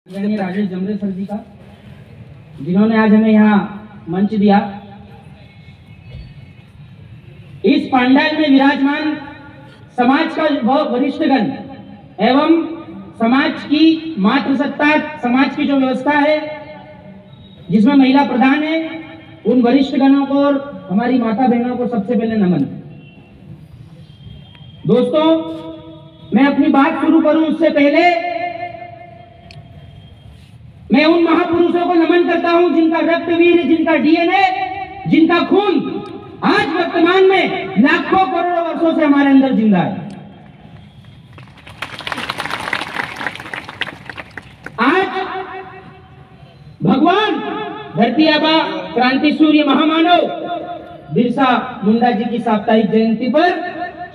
राजेश जमरे sir जी का, जिन्होंने आज हमें यहाँ मंच दिया। इस पंडाल में विराजमान समाज का बहुत वरिष्ठगण एवं समाज की मातृसत्ता, समाज की जो व्यवस्था है जिसमें महिला प्रधान है, उन वरिष्ठगणों को और हमारी माता बहनों को सबसे पहले नमन। दोस्तों, मैं अपनी बात शुरू करूं उससे पहले मैं उन महापुरुषों को नमन करता हूं जिनका रक्तवीर, जिनका डीएनए, जिनका खून आज वर्तमान में लाखों करोड़ों वर्षों से हमारे अंदर जिंदा है। आज भगवान धरती आबा क्रांति सूर्य महामानव बिरसा मुंडा जी की साप्ताहिक जयंती पर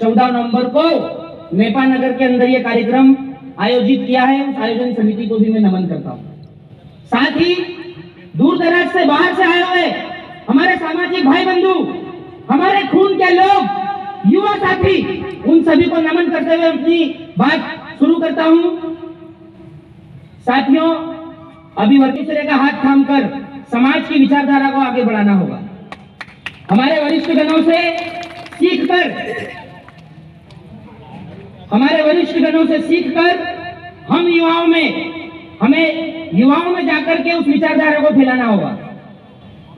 14 नवंबर को नेपा नगर के अंदर यह कार्यक्रम आयोजित किया है। उस आयोजन समिति को भी मैं नमन करता हूं। साथ ही दूर दराज से बाहर से आए हुए हमारे सामाजिक भाई बंधु, हमारे खून के लोग, युवा साथी, उन सभी को नमन करते हुए अपनी बात शुरू करता हूं। साथियों, अभी वर्गीश्वरी का हाथ थामकर समाज की विचारधारा को आगे बढ़ाना होगा। हमारे वरिष्ठ गणों से सीखकर हमें युवाओं में जाकर के उस विचारधारा को फैलाना होगा।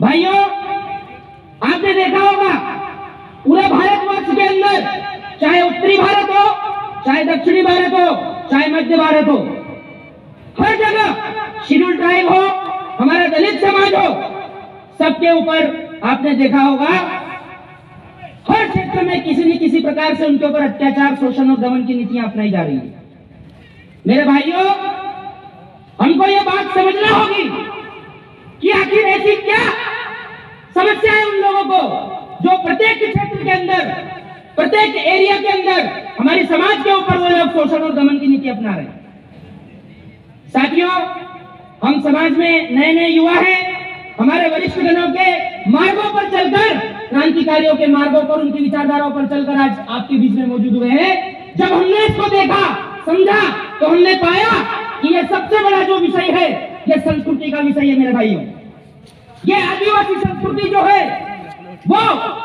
भाइयों, आपने देखा होगा पूरे भारतवर्ष के अंदर, चाहे उत्तरी भारत हो, चाहे दक्षिणी भारत हो, चाहे मध्य भारत हो, हर जगह शेड्यूल ट्राइब हो, हमारा दलित समाज हो, सबके ऊपर आपने देखा होगा हर क्षेत्र में किसी न किसी प्रकार से उनके ऊपर अत्याचार, शोषण और दमन की नीतियां अपनाई जा रही है। मेरे भाइयों, हमको यह बात समझना होगी कि आखिर ऐसी क्या समस्या है उन लोगों को जो प्रत्येक क्षेत्र के अंदर, प्रत्येक एरिया के अंदर हमारी समाज के ऊपर वो लोग शोषण और दमन की नीति अपना रहे हैं। साथियों, हम समाज में नए नए युवा हैं। हमारे वरिष्ठ जनों के मार्गों पर चलकर, क्रांतिकारियों के मार्गों पर, उनकी विचारधाराओं पर चलकर आज आपके बीच में मौजूद हुए हैं। जब हमने इसको देखा, समझा, तो हमने पाया कि यह सबसे बड़ा जो विषय है, यह संस्कृति का विषय है। मेरे भाइयों, ये आदिवासी संस्कृति जो है वो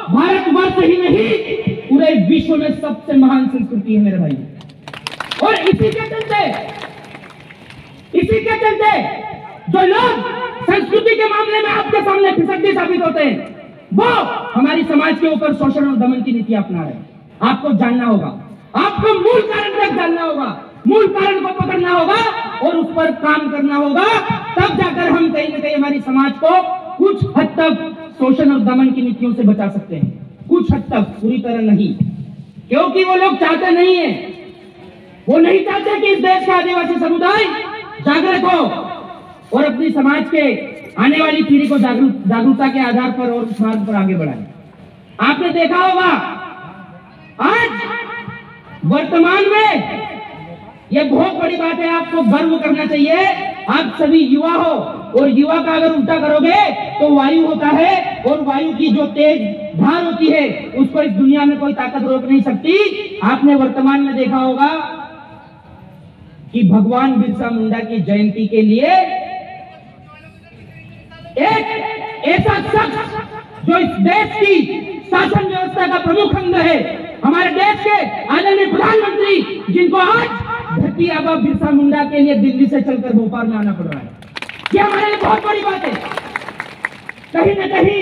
भारतवर्ष ही नहीं, पूरे विश्व में सबसे महान संस्कृति है मेरे भाइयों। और इसी के चलते जो लोग संस्कृति के मामले में आपके सामने फिसड्डी साबित होते हैं, वो हमारी समाज के ऊपर शोषण और दमन की नीति अपना रहे हैं। आपको जानना होगा, आपको मूल कारण तक जानना होगा, मूल कारण को पकड़ना होगा और उस पर काम करना होगा। तब जाकर हम कहीं न कहीं हमारी समाज को कुछ हद तक शोषण और दमन की नीतियों से बचा सकते हैं। कुछ हद तक, पूरी तरह नहीं, क्योंकि वो लोग चाहते नहीं है, वो नहीं चाहते कि इस देश का आदिवासी समुदाय जागृत हो और अपनी समाज के आने वाली पीढ़ी को जागरूकता के आधार पर और उस मार्ग पर आगे बढ़ाए। आपने देखा होगा आज वर्तमान में, यह बहुत बड़ी बात है, आपको गर्व करना चाहिए। आप सभी युवा हो, और युवा का अगर उल्टा करोगे तो वायु होता है, और वायु की जो तेज धार होती है उसको इस दुनिया में कोई ताकत रोक नहीं सकती। आपने वर्तमान में देखा होगा कि भगवान बिरसा मुंडा की जयंती के लिए एक ऐसा शख्स जो इस देश की शासन व्यवस्था का प्रमुख अंग है, हमारे देश के आदरणीय प्रधानमंत्री, जिनको आज धरती आबा बिरसा मुंडा के लिए दिल्ली से चलकर भोपाल में आना पड़ रहा है, यह हमारे लिए बहुत बड़ी बात है। कहीं न कहीं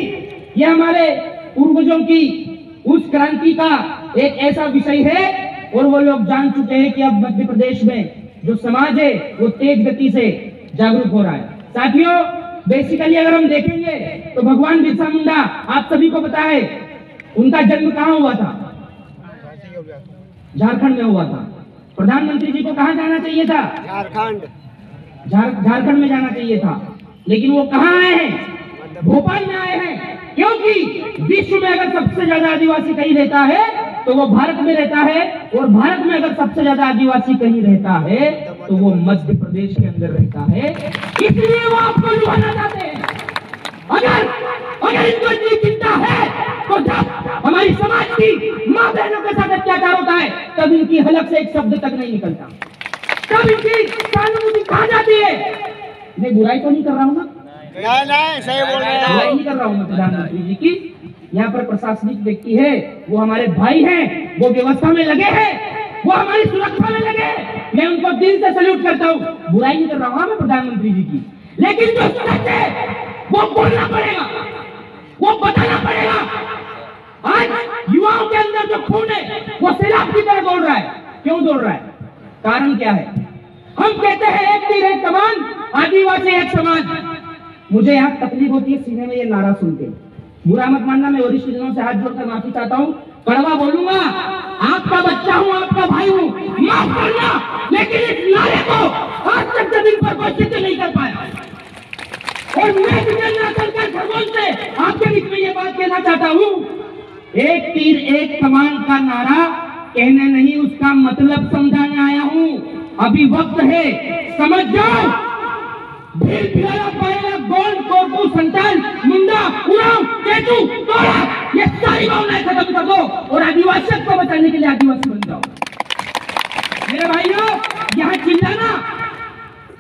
यह हमारे पूर्वजों की उस क्रांति का एक ऐसा विषय है, और वो लोग जान चुके हैं कि अब मध्य प्रदेश में जो समाज है वो तेज गति से जागरूक हो रहा है। साथियों, बेसिकली अगर हम देखेंगे तो भगवान बिरसा मुंडा, आप सभी को पता है, उनका जन्म कहां हुआ था? झारखंड में हुआ था। प्रधानमंत्री जी को कहां जाना चाहिए था? झारखंड में जाना चाहिए था, लेकिन वो कहां आए हैं? भोपाल में आए हैं। क्योंकि विश्व में अगर सबसे ज्यादा आदिवासी कहीं रहता है तो वो भारत में रहता है, और भारत में अगर सबसे ज्यादा आदिवासी कहीं रहता है तो वो मध्य प्रदेश के अंदर रहता है। इसलिए वो आपको लुभाना चाहते हैं। अगर इनको इतनी चिंता है तो जब हमारी समाज की मां बहनों के साथ अत्याचार होता है तब इनकी हलक से एक शब्द तक नहीं निकलता। तब इनकी सहानुभूति कहा जाती है। मैं बुराई तो नहीं कर रहा हूँ ना? नहीं, सही बोल रहे हैं। बुराई नहीं कर रहा हूँ मैं प्रधानमंत्री जी की। यहाँ पर प्रशासनिक व्यक्ति है, वो हमारे भाई हैं, वो व्यवस्था में लगे हैं, वो हमारी सुरक्षा में लगे हैं। मैं उनको दिल से सैल्यूट करता हूँ, बुराई नहीं कर रहा हूँ मैं प्रधानमंत्री जी की। लेकिन जो सच है वो बोलना पड़ेगा, वो बताना पड़ेगा। आज युवाओं के अंदर जो खून है वो सैलाब की तरह दौड़ रहा है। क्यों दौड़ रहा है? कारण क्या है? हम कहते हैं एक तीर एक कमान, आदिवासी एक समाज। मुझे यहाँ तकलीफ होती है सीने में ये नारा सुन के। बुरा मत मानना, मैं वरिष्ठ जनों से हाथ जोड़कर माफी चाहता हूँ, कड़वा बोलूंगा, आपका बच्चा हूँ, आपका भाई हूँ, माफ करना। लेकिन इस नारे को आज तक जमीन पर कोई सिद्ध नहीं कर पाया। और मैं जितेंद्र सरकार खरगोन से आपके बीच में ये बात कहना चाहता हूँ, एक तीर एक कमान का नारा कहने नहीं, उसका मतलब समझाने आया हूँ। अभी वक्त है, समझ जाओ। भील भिलाया पायला गोल्ड कोरकू संताल मुंडा उड़ाव केतु तोड़ा, ये सारी भावनाएं खत्म कर दो और आदिवासियों को बचाने के लिए आदिवासी बन जाओ। मेरे भाइयों, यहाँ चिल्लाना,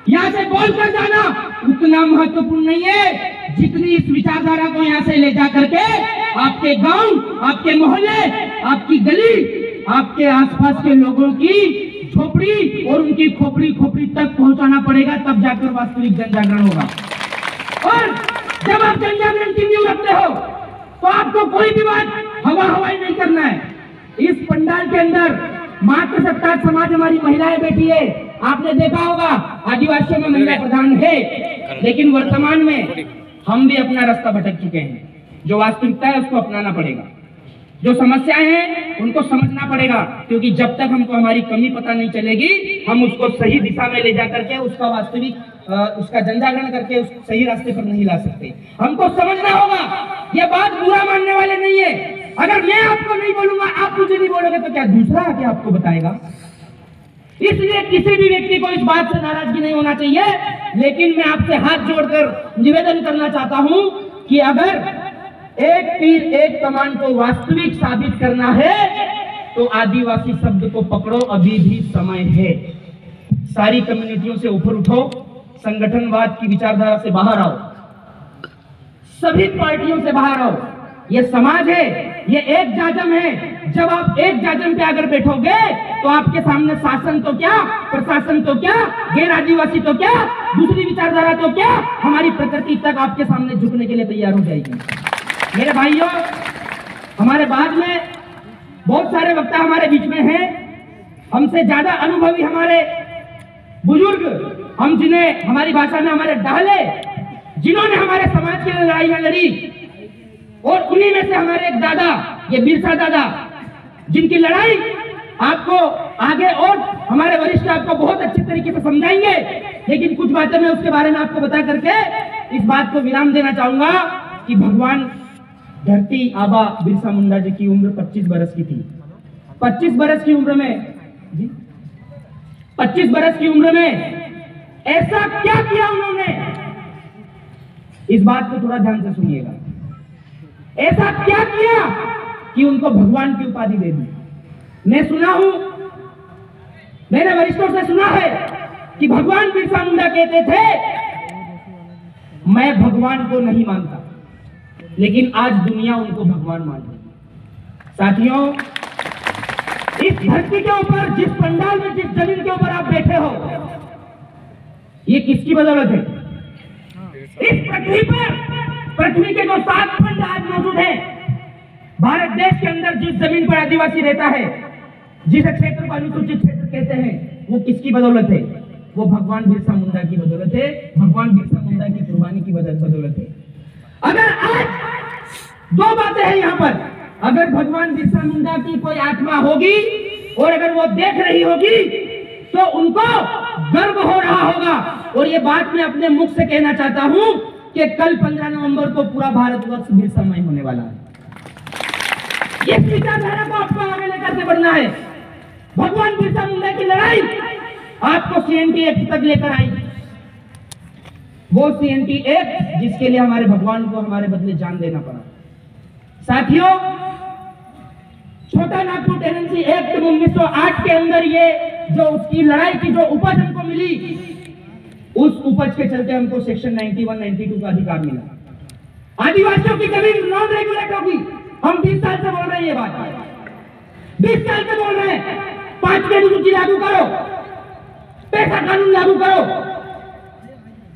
यहाँ से बोल कर जाना उतना महत्वपूर्ण नहीं है जितनी इस विचारधारा को यहाँ से ले जा करके आपके गांव, आपके मोहल्ले, आपकी गली, आपके आसपास के लोगों की झोपड़ी और उनकी खोपड़ी खोपड़ी तक पहुंचाना पड़ेगा, तब जाकर वास्तविक जन जागरण होगा। और जब आप जन जागरण की नींव रखते हो तो आपको कोई भी बात हवा हवाई नहीं करना है। इस पंडाल के अंदर मातृ सत्ता समाज हमारी महिलाएं बैठी है, आपने देखा होगा आदिवासियों में महिला प्रधान है, लेकिन वर्तमान में हम भी अपना रास्ता भटक चुके हैं। जो वास्तविकता है उसको अपनाना पड़ेगा, जो समस्याएं हैं उनको समझना पड़ेगा, क्योंकि जब तक हमको हमारी कमी पता नहीं चलेगी हम उसको सही दिशा में ले जा करके उसका वास्तविक उसका जनजागरण करके उसको सही रास्ते पर नहीं ला सकते। हमको समझना होगा, ये बात बुरा मानने वाले नहीं है। अगर मैं आपको नहीं बोलूंगा, आप मुझे नहीं बोलोगे तो क्या दूसरा आके आपको बताएगा? इसलिए किसी भी व्यक्ति को इस बात से नाराजगी नहीं होना चाहिए। लेकिन मैं आपसे हाथ जोड़कर निवेदन करना चाहता हूं कि अगर एक तीर एक कमान को वास्तविक साबित करना है तो आदिवासी शब्द को पकड़ो, अभी भी समय है। सारी कम्युनिटियों से ऊपर उठो, संगठनवाद की विचारधारा से बाहर आओ, सभी पार्टियों से बाहर आओ। ये समाज है, ये एक जाजम है। जब आप एक जाजम पे अगर बैठोगे तो आपके सामने शासन तो क्या, प्रशासन तो क्या, गैर आदिवासी तो क्या, दूसरी विचारधारा तो क्या, हमारी प्रकृति तक आपके सामने झुकने के लिए तैयार हो जाएगी। मेरे भाइयों, हमारे बाद में बहुत सारे वक्ता हमारे बीच में हैं, हमसे ज्यादा अनुभवी हमारे बुजुर्ग, हम जिन्हें हमारी भाषा में हमारे डाले, जिन्होंने हमारे समाज के लिए लड़ाइयां लड़ी, और उन्हीं में से हमारे एक दादा, ये बिरसा दादा, जिनकी लड़ाई आपको आगे और हमारे वरिष्ठ आपको बहुत अच्छे तरीके से समझाएंगे। लेकिन कुछ बातें मैं उसके बारे में आपको बता करके इस बात को विराम देना चाहूंगा कि भगवान धरती आबा बिरसा मुंडा जी की उम्र 25 बरस की थी। 25 बरस की उम्र में 25 बरस की उम्र में ऐसा क्या किया उन्होंने? इस बात को थोड़ा ध्यान से सुनिएगा। ऐसा क्या किया कि उनको भगवान की उपाधि दे दी? मैं सुना हूं, मैंने वरिष्ठों से सुना है कि भगवान बिरसा मुंडा कहते थे, मैं भगवान को नहीं मानता, लेकिन आज दुनिया उनको भगवान मान रही है। साथियों, इस धरती के ऊपर, जिस पंडाल में, जिस जमीन के ऊपर आप बैठे हो, ये किसकी बदौलत है? इस पृथ्वी पर, पृथ्वी के जो 7 खंड आज मौजूद है, भारत देश के अंदर जिस जमीन पर आदिवासी रहता है, जिस क्षेत्र को अनुसूचित क्षेत्र कहते हैं, वो किसकी बदौलत है? वो भगवान बिरसा मुंडा की बदौलत है, भगवान बिरसा मुंडा की कुर्बानी की बदौलत है। अगर आज 2 बातें हैं यहाँ पर, अगर भगवान बिरसा मुंडा की कोई आत्मा होगी और अगर वो देख रही होगी तो उनको गर्व हो रहा होगा। और ये बात मैं अपने मुख से कहना चाहता हूं कि कल 15 नवंबर को पूरा भारतवर्ष बिरसामय होने वाला है। इस विचारधारा को आपको आगे लेकर के बढ़ना है। भगवान बिरसा मुंडा की लड़ाई आपको CNT एक्ट तक लेकर आई, वो CNT एक्ट जिसके लिए हमारे भगवान को हमारे बदले जान देना पड़ा। साथियों, छोटा नागपुर टेनेंसी एक्ट 1908 के अंदर ये जो उसकी लड़ाई की जो उपज हमको मिली, उस उपज के चलते हमको सेक्शन 91, 92 का अधिकार मिला। आदिवासियों की जमीन नॉन रेगुलेट होगी। हम 20 साल से बोल रहे हैं ये बात, 20 साल से बोल रहे हैं। 5वीं अनुसूची लागू करो, पैसा कानून लागू करो,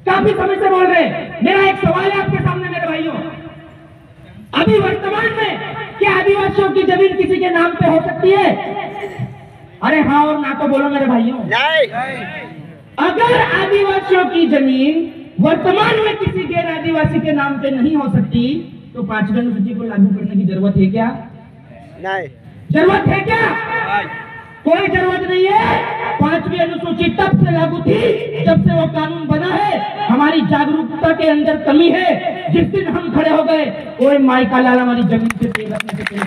काफी समय से बोल रहे हैं। मेरा एक सवाल है आपके सामने मेरे भाइयों, अभी वर्तमान में क्या आदिवासियों की जमीन किसी के नाम पे हो सकती है? अरे हाँ और ना तो बोलो मेरे भाइयों। अगर आदिवासियों की जमीन वर्तमान में किसी गैर आदिवासी के नाम पे नहीं हो सकती तो 5वीं अनुसूची को लागू करने की जरूरत है क्या? नहीं। जरूरत है क्या? कोई जरूरत नहीं है। 5वीं अनुसूची तब से लागू थी जब से वो कानून बना है। हमारी जागरूकता के अंदर कमी है। जिस दिन हम खड़े हो गए कोई माइका लाल हमारी जमीन से पैर रखने से पहले।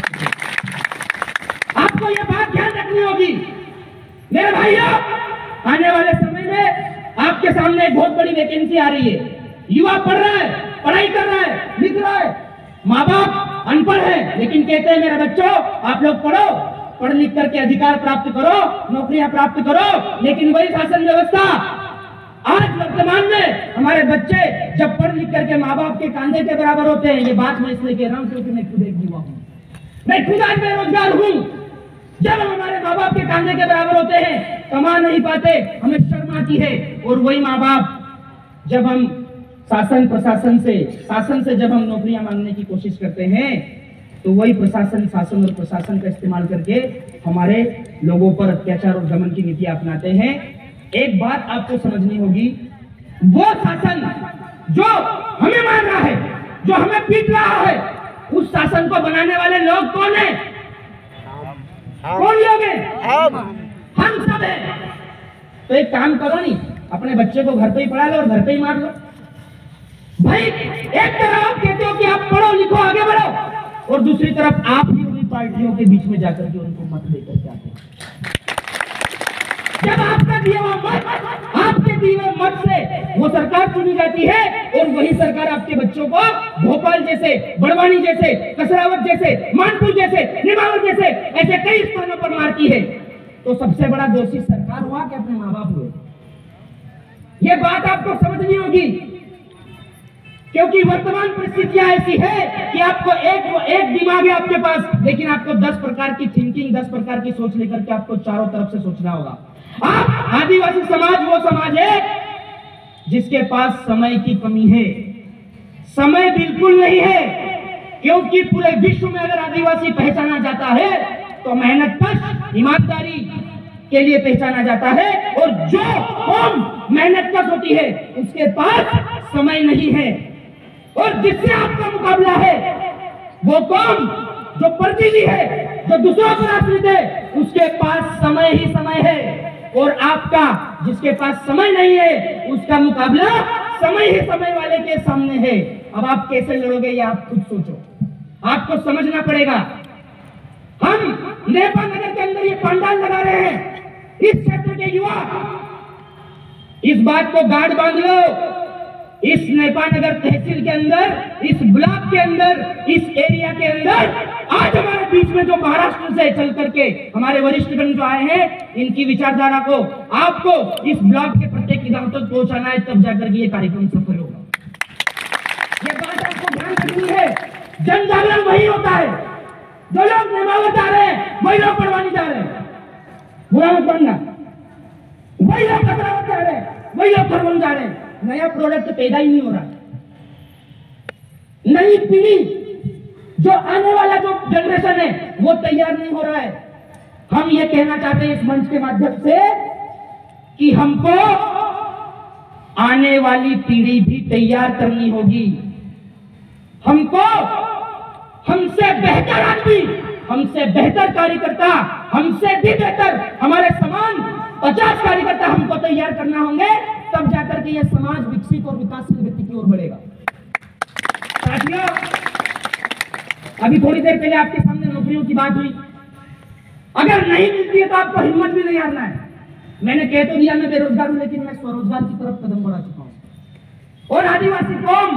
आपको ये बात ध्यान रखनी होगी मेरे भाइयों। आने वाले समय में आपके सामने एक बहुत बड़ी वैकेंसी आ रही है। युवा पढ़ रहा है, पढ़ाई कर रहा है, लिख रहा है, माँ बाप अनपढ़ है लेकिन कहते हैं मेरे बच्चों आप लोग पढ़ो, पढ़ लिख करके अधिकार प्राप्त करो, नौकरियां प्राप्त करो। लेकिन वही शासन व्यवस्था आज वर्तमान में हमारे बच्चे जब पढ़ लिख करके माँ बाप के कांधे के बराबर होते हैं। ये बात मैं इसलिए कह रहा हूं क्योंकि मैं खुद एक युवा हूं, मैं खुद आज बेरोजगार हूं। जब हमारे माँ बाप के कांधे के बराबर होते हैं, कमा नहीं पाते, हमें शर्म आती है। और वही माँ बाप जब हम शासन से जब हम नौकरियां मांगने की कोशिश करते हैं तो वही शासन और प्रशासन का इस्तेमाल करके हमारे लोगों पर अत्याचार और दमन की नीति अपनाते हैं। एक बात आपको समझनी होगी, वो शासन जो हमें मार रहा है, जो हमें पीट रहा है, उस शासन को बनाने वाले लोग कौन है? कौन लोग हैं? हम सब हैं। तो एक काम करो नहीं, अपने बच्चे को घर पे ही पढ़ा लो और घर पे ही मार लो भाई। एक तरफ आप कहते हो कि आप पढ़ो लिखो आगे बढ़ो और दूसरी तरफ आप ही उन्हीं पार्टियों के बीच में जाकर के उनको मत देकर के आते हैं। जब आपका दिया हुआ मत, आपके दिए हुए मत से वो सरकार चुनी जाती है और वही सरकार आपके बच्चों को भोपाल जैसे, बड़वानी जैसे, कसरावत जैसे, मानपुर जैसे, निमावर जैसे ऐसे कई स्थानों पर मारती है। तो सबसे बड़ा दोषी सरकार हुआ कि अपने माँ बाप हुए? ये बात आपको समझनी होगी क्योंकि वर्तमान परिस्थितियां ऐसी है कि आपको एक दिमाग है आपके पास, लेकिन आपको 10 प्रकार की थिंकिंग, 10 प्रकार की सोच लेकर के आपको चारों तरफ से सोचना होगा। आप आदिवासी समाज वो समाज है जिसके पास समय की कमी है। समय बिल्कुल नहीं है क्योंकि पूरे विश्व में अगर आदिवासी पहचाना जाता है तो मेहनत कश, ईमानदारी के लिए पहचाना जाता है। और जो कौम मेहनत कश होती है उसके पास समय नहीं है। और जिससे आपका मुकाबला है वो कौम जो परजीवी है, जो दूसरों पर आश्रित है, उसके पास समय ही समय है। और आपका जिसके पास समय नहीं है उसका मुकाबला समय ही समय वाले के सामने है। अब आप कैसे लड़ोगे ये आप खुद सोचो, आपको समझना पड़ेगा। हम नेपाल नगर के अंदर ये पंडाल लगा रहे हैं, इस क्षेत्र के युवा इस बात को गांठ बांध लो। इस नेपाल नगर तहसील के अंदर, इस ब्लॉक के अंदर, इस एरिया के अंदर आज हमारे बीच में जो महाराष्ट्र से चल करके हमारे वरिष्ठगण जो आए हैं, इनकी विचारधारा को आपको इस ब्लॉक के प्रत्येक गांव तक पहुंचाना है, तब जाकर के ये कार्यक्रम सफल होगा। ये बात आपको ध्यान रखनी है। जन जागरण वही होता है, जो लोग नेमावर जा रहे हैं वही लोग बड़वानी जा रहे हैं, बुरा मत मानना, वही लोग कसरावत जा रहे हैं, वही लोग खरगोन जा रहे हैं। नया प्रोडक्ट पैदा ही नहीं हो रहा। नई पीढ़ी जो आने वाला जो जनरेशन है वो तैयार नहीं हो रहा है। हम ये कहना चाहते हैं इस मंच के माध्यम से कि हमको आने वाली पीढ़ी भी तैयार करनी होगी। हमको हमसे बेहतर आदमी, हमसे बेहतर कार्यकर्ता, हमसे भी बेहतर हमारे समान 50 कार्यकर्ता हमको तैयार करना होंगे, तब जाकर के यह समाज विकसित और विकासशील व्यक्ति की ओर बढ़ेगा। साथियों, अभी थोड़ी देर पहले आपके सामने नौकरियों की बात हुई। अगर नहीं मिलती है तो आपको हिम्मत भी नहीं हारना है। मैंने कह तो दिया मैं बेरोजगार हूं, लेकिन मैं स्वरोजगार की तरफ कदम बढ़ा चुका हूं। और आदिवासी कौम,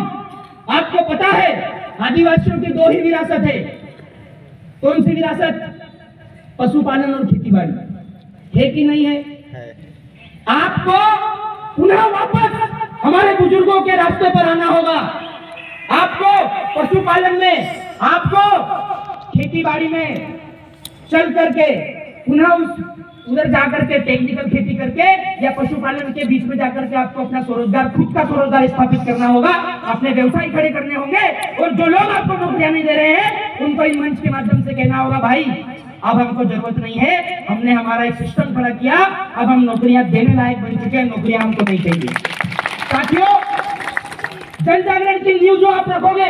आपको पता है आदिवासियों की 2 ही विरासत है। कौन सी विरासत? पशुपालन और खेतीबाड़ी है कि नहीं है? आपको पुनः वापस हमारे बुजुर्गों के रास्ते पर आना होगा। आपको पशुपालन में, आपको खेतीबाड़ी में चल करके पुनः उधर जाकर के टेक्निकल खेती करके या पशुपालन के बीच में जाकर के आपको अपना स्वरोजगार, खुद का स्वरोजगार स्थापित करना होगा, अपने व्यवसाय खड़े करने होंगे। और जो लोग आपको नौकरियां नहीं दे रहे हैं उनको इस मंच के माध्यम से कहना होगा, भाई अब हमको जरूरत नहीं है, हमने हमारा एक सिस्टम खड़ा किया, अब हम नौकरियां देने लायक बन चुके हैं, नौकरियां हमको नहीं चाहिए। साथियों, जन जागरण की न्यूज जो आप रखोगे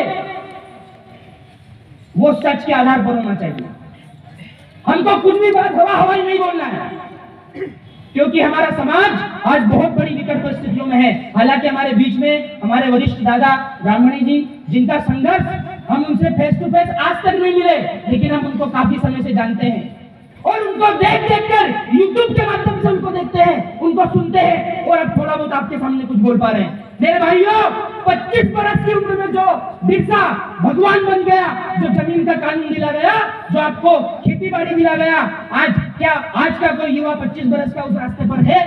वो सच के आधार पर होना चाहिए। हमको कुछ भी बात हवाई नहीं बोलना है, क्योंकि हमारा समाज आज बहुत बड़ी विकट परिस्थितियों में है। हालांकि हमारे बीच में हमारे वरिष्ठ दादा ब्राह्मणी जी, जिनका संघर्ष हम उनसे फेस टू फेस आज तक नहीं मिले, लेकिन हम उनको काफी समय से जानते हैं और उनको देख कर यूट्यूब के माध्यम से उनको देखते हैं, उनको सुनते हैं और अब थोड़ा बहुत आपके सामने कुछ बोल पा रहे हैं। मेरे भाइयों, 25 बरस की उम्र में जो बिरसा भगवान बन गया, जो जमीन का कानून दिला गया, जो आपको खेती बाड़ी दिला गया, आज का कोई युवा 25 बरस का उस रास्ते पर है?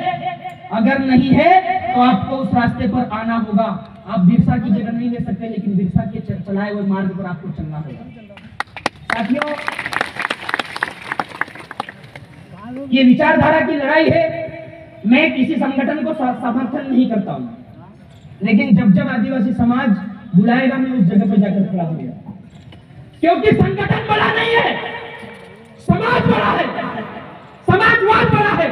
अगर नहीं है तो आपको उस रास्ते पर आना होगा। आप बिरसा की जगह नहीं ले सकते, लेकिन बिरसा के चलाए हुए मार्ग पर आपको चलना होगा। साथियों, ये विचारधारा की लड़ाई है। मैं किसी संगठन को समर्थन नहीं करता हूं, लेकिन जब जब आदिवासी समाज बुलाएगा मैं उस जगह पर जाकर खड़ा होगा, क्योंकि संगठन बड़ा नहीं है, समाज बड़ा है, समाजवाद बड़ा है।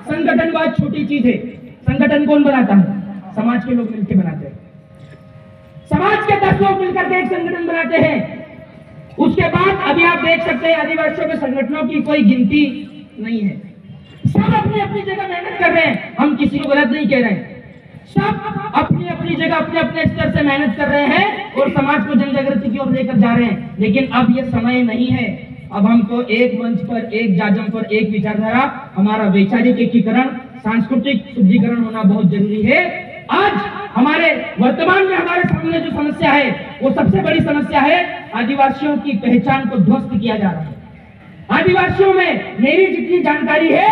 संगठनवाद छोटी चीज है। संगठन कौन बनाता है? समाज के लोग मिलकर बनाते हैं। समाज के 10 लोग मिलकर के एक संगठन बनाते हैं। उसके बाद अभी आप देख सकते हैं आदिवासियों के संगठनों की कोई गिनती नहीं है। सब अपनी अपनी जगह मेहनत कर रहे हैं, हम किसी को गलत नहीं कह रहे हैं। सब अपनी अपनी जगह अपने अपने स्तर से मेहनत कर रहे हैं और समाज को जन जागृति की ओर लेकर जा रहे हैं। लेकिन अब यह समय नहीं है। अब हमको एक मंच पर, एक जाजम पर, एक विचारधारा, हमारा वैचारिक एकीकरण, सांस्कृतिक शुद्धिकरण होना बहुत जरूरी है। आज हमारे वर्तमान में हमारे सामने जो समस्या है वो सबसे बड़ी समस्या है, आदिवासियों की पहचान को ध्वस्त किया जा रहा है। आदिवासियों में मेरी जितनी जानकारी है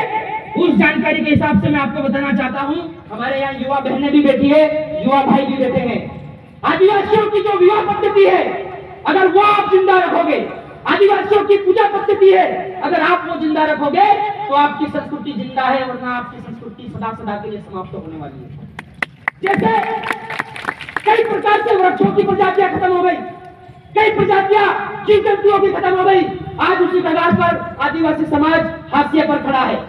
उस जानकारी के हिसाब से मैं आपको बताना चाहता हूं। हमारे यहाँ युवा बहनें भी बैठी है, युवा भाई भी बैठे हैं। आदिवासियों की जो विवाह पद्धति है, अगर वो आप जिंदा रखोगे, आदिवासियों की पूजा पद्धति है, अगर आप वो जिंदा रखोगे तो आपकी संस्कृति जिंदा है, वरना आपकी संस्कृति सदा सदा के लिए समाप्त होने वाली है। जैसे कई प्रकार के वृक्षों की प्रजातियां खत्म हो गई, कई प्रजातियां जीव जंतुओं की खत्म हो गई, आज उसी कगार पर आदिवासी समाज हाशिए पर खड़ा है।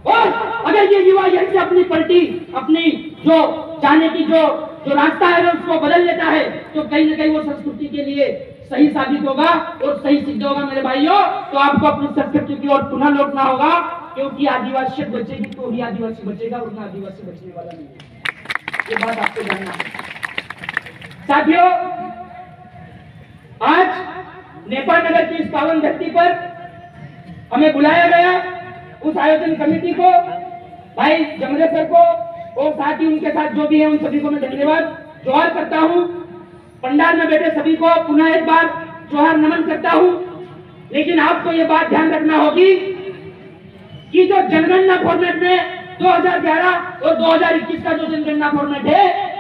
और अगर ये युवा यहीं से अपनी पलटी, अपनी जो जाने की जो रास्ता है उसको बदल लेता है, तो कहीं ना कहीं वो संस्कृति के लिए सही साबित होगा और सही सिद्ध होगा। मेरे भाइयों, तो आपको अपनी संस्कृति की ओर पुनः लौटना होगा, क्योंकि आदिवासी बचेगी तो ही आदिवासी बचेगा, वरना आदिवासी बचने वाला नहीं है। ये बात आपको जानना है। साथियों, आज नेपाल नगर की इस पावन धरती पर हमें बुलाया गया, उस आयोजन कमेटी को, भाई जमरे सर को और साथ ही उनके साथ जो भी है उन सभी को मैं धन्यवाद जोहार करता हूं। पंडाल में बैठे सभी को पुनः एक बार जोहार नमन करता हूं। लेकिन आपको ये बात ध्यान रखना होगी कि जो जनगणना फॉर्मेट में 2011 और 2021 का जो जनगणना फॉर्मेट है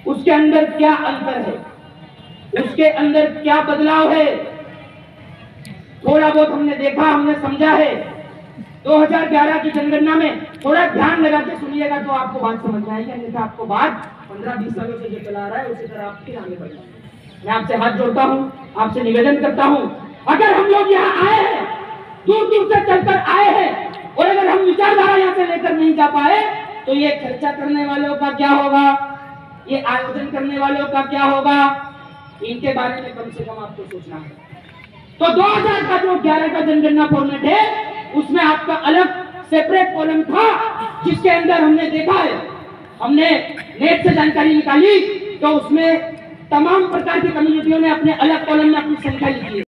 उसके अंदर क्या अंतर है, उसके अंदर क्या बदलाव है, थोड़ा बहुत हमने देखा, हमने समझा है। 2011 की जनगणना में थोड़ा ध्यान लगा के सुनिएगा तो आपको बात समझ में आएगी, अन्यथा आपको बात 15-20 सालों से जो चला रहा है उसी तरह आप फिर आगे बढ़ेंगे। मैं आपसे हाथ जोड़ता हूं, आपसे निवेदन करता हूं, अगर हम लोग यहाँ आए हैं, दूर दूर से चलकर आए हैं और अगर हम विचारधारा यहाँ से लेकर नहीं जा पाए तो ये चर्चा करने वालों का क्या होगा, ये आयोजन करने वालों का क्या होगा, इनके बारे में कम से कम आपको सोचना है। तो 2000 का जो 11 का जनगणना फॉर्मेट है उसमें आपका अलग सेपरेट कॉलम था, जिसके अंदर हमने देखा है, हमने नेट से जानकारी निकाली तो उसमें तमाम प्रकार की कम्युनिटियों ने अपने अलग कॉलम में अपनी संख्या लिखी है।